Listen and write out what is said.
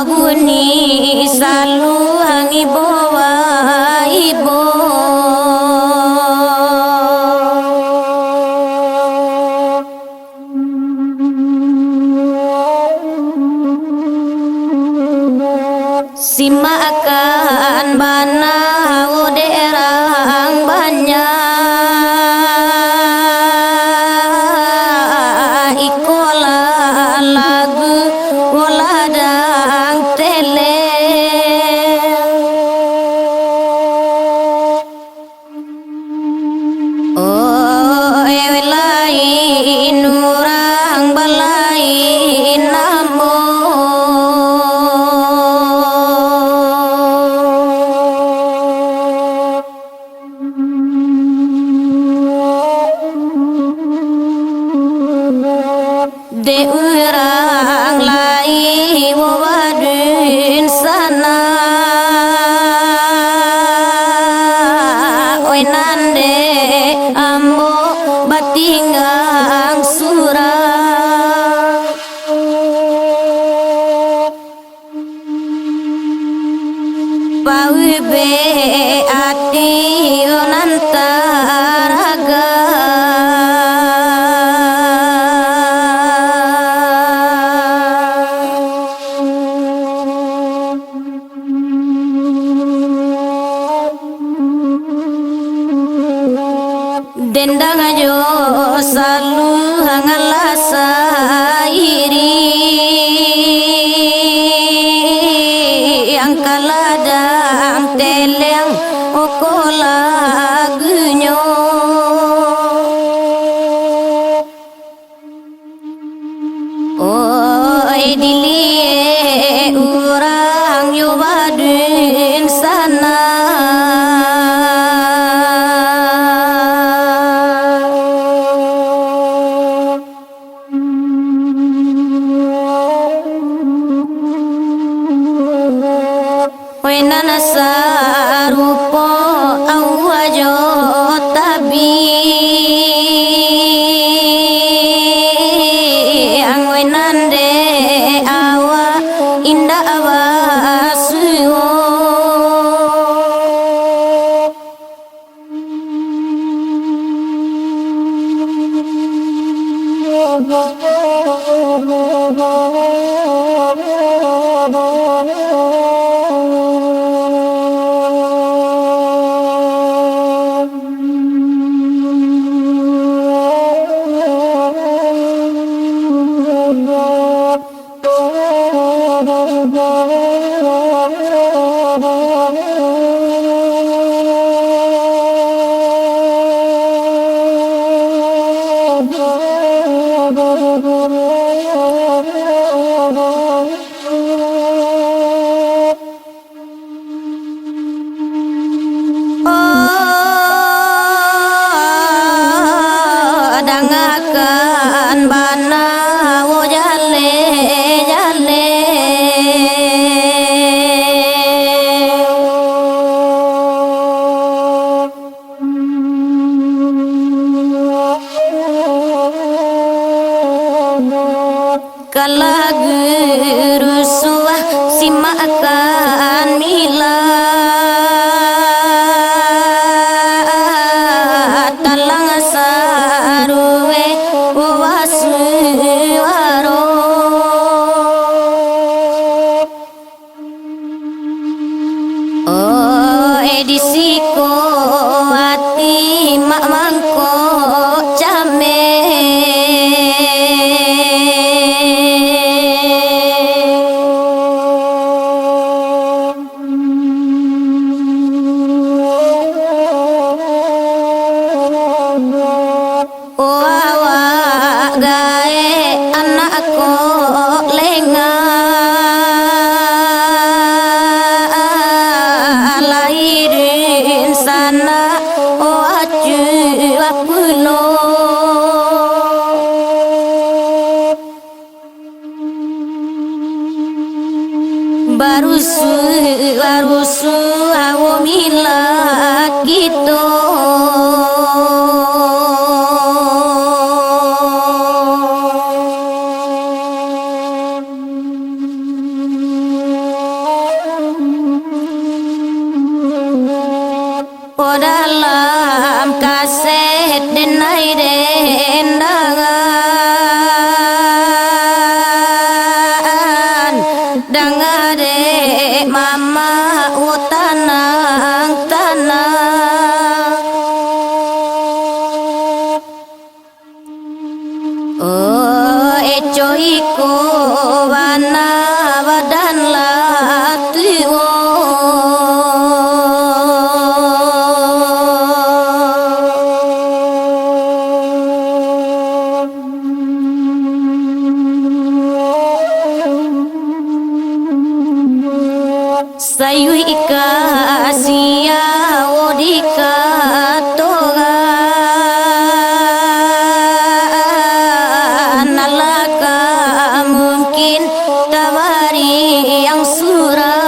Bunyi saluang ibu wa ibu Sima akan bana uderang banyak ikola lagu woladang tele oh ewelai nurang balai namo de urang lai wawadun sana oi nande ambo batinggang surang pawi be ati onantaraga dendang ajo salu hangalasa iri yang kaladang teleng okola gunyo oi dilie urang yobadun sana wenana sarupo awajo tabi ang wenande awa inda awasuo dangakan bana wo jale jale kalagu rusuah simakan mila talang saruwe wasuwaro oh edisiko ati mak mangko came ae anakku lenga lahirin sana oaju apulo barusu awomila gitu dalam kaset denai dendangan dangade mama utanang tanang oh ecoiku wana badan latiwo sayu ika sia odika toga nalaka mungkin tawari yang surah